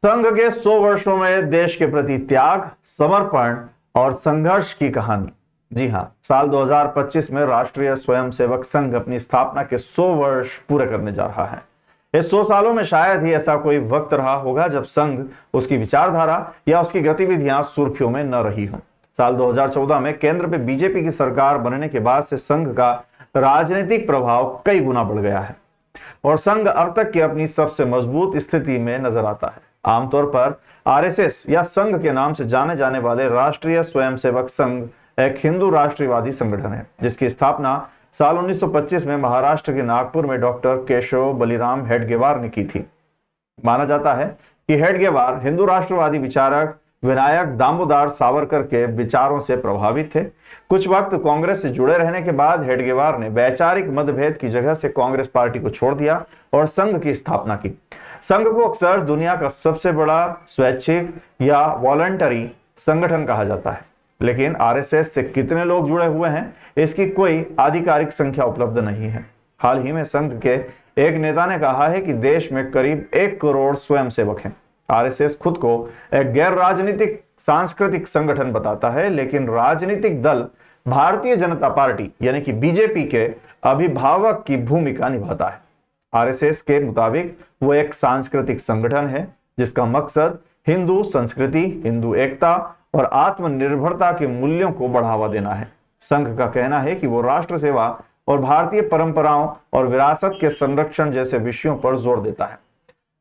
संघ के 100 वर्षों में देश के प्रति त्याग, समर्पण और संघर्ष की कहानी। जी हां, साल 2025 में राष्ट्रीय स्वयंसेवक संघ अपनी स्थापना के 100 वर्ष पूरे करने जा रहा है। इस 100 सालों में शायद ही ऐसा कोई वक्त रहा होगा जब संघ, उसकी विचारधारा या उसकी गतिविधियां सुर्खियों में न रही हों। साल 2014 में केंद्र में बीजेपी की सरकार बनने के बाद से संघ का राजनीतिक प्रभाव कई गुना बढ़ गया है और संघ अब तक की अपनी सबसे मजबूत स्थिति में नजर आता है। आमतौर पर आरएसएस या संघ के नाम से जाने जाने वाले राष्ट्रीय स्वयंसेवक संघ एक हिंदू राष्ट्रवादी संगठन है, जिसकी स्थापना साल 1925 में महाराष्ट्र के नागपुर में डॉक्टर केशव बलिराम हेडगेवार ने की थी। माना जाता है कि हेडगेवार हिंदू राष्ट्रवादी विचारक विनायक दामोदर सावरकर के विचारों से प्रभावित थे। कुछ वक्त कांग्रेस से जुड़े रहने के बाद हेडगेवार ने वैचारिक मतभेद की जगह से कांग्रेस पार्टी को छोड़ दिया और संघ की स्थापना की। संघ को अक्सर दुनिया का सबसे बड़ा स्वैच्छिक या वॉलंटरी संगठन कहा जाता है, लेकिन आरएसएस से कितने लोग जुड़े हुए हैं, इसकी कोई आधिकारिक संख्या उपलब्ध नहीं है। हाल ही में संघ के एक नेता ने कहा है कि देश में करीब 1 करोड़ स्वयंसेवक हैं। आरएसएस खुद को एक गैर राजनीतिक सांस्कृतिक संगठन बताता है, लेकिन राजनीतिक दल भारतीय जनता पार्टी यानी कि बीजेपी के अभिभावक की भूमिका निभाता है। आरएसएस के मुताबिक वो एक सांस्कृतिक संगठन है जिसका मकसद हिंदू संस्कृति, हिंदू एकता और आत्मनिर्भरता के मूल्यों को बढ़ावा देना है। संघ का कहना है कि वो राष्ट्र सेवा और भारतीय परंपराओं और विरासत के संरक्षण जैसे विषयों पर जोर देता है।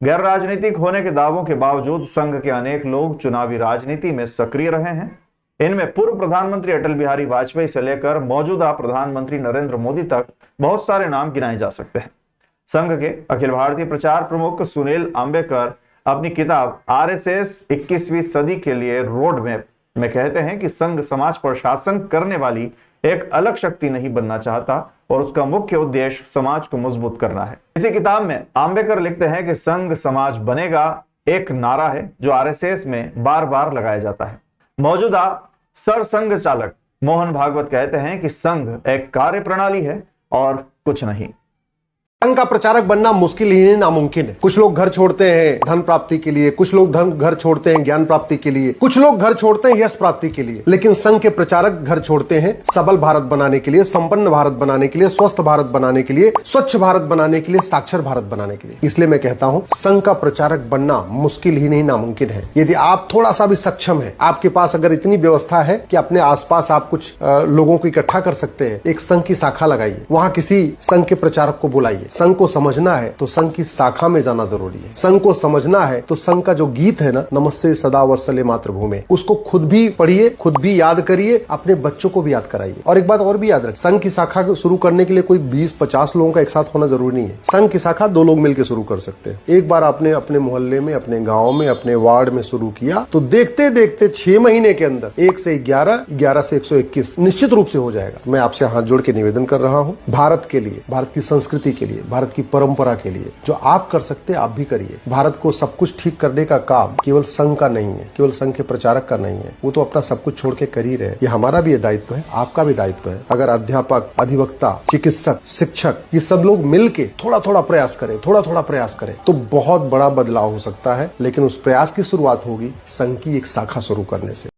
गैर राजनीतिक होने के दावों के बावजूद संघ के अनेक लोग चुनावी राजनीति में सक्रिय रहे हैं। इनमें पूर्व प्रधानमंत्री अटल बिहारी वाजपेयी से लेकर मौजूदा प्रधानमंत्री नरेंद्र मोदी तक बहुत सारे नाम गिनाए जा सकते हैं। संघ के अखिल भारतीय प्रचार प्रमुख सुनील अंबेकर अपनी किताब आरएसएस 21वीं सदी के लिए रोड मैप में कहते हैं कि संघ समाज पर शासन करने वाली एक अलग शक्ति नहीं बनना चाहता और उसका मुख्य उद्देश्य समाज को मजबूत करना है। इसी किताब में अंबेकर लिखते हैं कि संघ समाज बनेगा एक नारा है जो आरएसएस में बार बार लगाया जाता है। मौजूदा सरसंघ चालक मोहन भागवत कहते हैं कि संघ एक कार्य प्रणाली है और कुछ नहीं। संघ का प्रचारक बनना मुश्किल ही नहीं, नामुमकिन है। कुछ लोग घर छोड़ते हैं धन प्राप्ति के लिए, कुछ लोग घर छोड़ते हैं ज्ञान प्राप्ति के लिए, कुछ लोग घर छोड़ते हैं यश प्राप्ति के लिए, लेकिन संघ के प्रचारक घर छोड़ते हैं सबल भारत बनाने के लिए, संपन्न भारत बनाने के लिए, स्वस्थ भारत बनाने के लिए, स्वच्छ भारत बनाने के लिए, साक्षर भारत बनाने के लिए। इसलिए मैं कहता हूं संघ का प्रचारक बनना मुश्किल ही नहीं, नामुमकिन है। यदि आप थोड़ा सा भी सक्षम है, आपके पास अगर इतनी व्यवस्था है कि अपने आसपास आप कुछ लोगों को इकट्ठा कर सकते हैं, एक संघ की शाखा लगाइए, वहां किसी संघ के प्रचारक को बुलाइए। संघ को समझना है तो संघ की शाखा में जाना जरूरी है। संघ को समझना है तो संघ का जो गीत है ना, नमस्ते सदा वत्सले मातृभूमि, उसको खुद भी पढ़िए, खुद भी याद करिए, अपने बच्चों को भी याद कराइए। और एक बात और भी याद रखें, संघ की शाखा शुरू करने के लिए कोई 20-50 लोगों का एक साथ होना जरूरी नहीं है। संघ की शाखा 2 लोग मिलकर शुरू कर सकते हैं। एक बार आपने अपने मोहल्ले में, अपने गांव में, अपने वार्ड में शुरू किया तो देखते देखते 6 महीने के अंदर 1 से 11, 11 से 121 निश्चित रूप से हो जाएगा। मैं आपसे हाथ जोड़ के निवेदन कर रहा हूं, भारत के लिए, भारत की संस्कृति के लिए, भारत की परंपरा के लिए जो आप कर सकते हैं आप भी करिए। भारत को सब कुछ ठीक करने का काम केवल संघ का नहीं है, केवल संघ के प्रचारक का नहीं है, वो तो अपना सब कुछ छोड़ के कर ही रहे। ये हमारा भी दायित्व है, आपका भी दायित्व है। अगर अध्यापक, अधिवक्ता, चिकित्सक, शिक्षक ये सब लोग मिलके थोड़ा थोड़ा प्रयास करें, थोड़ा थोड़ा प्रयास करें तो बहुत बड़ा बदलाव हो सकता है। लेकिन उस प्रयास की शुरुआत होगी संघ की एक शाखा शुरू करने से।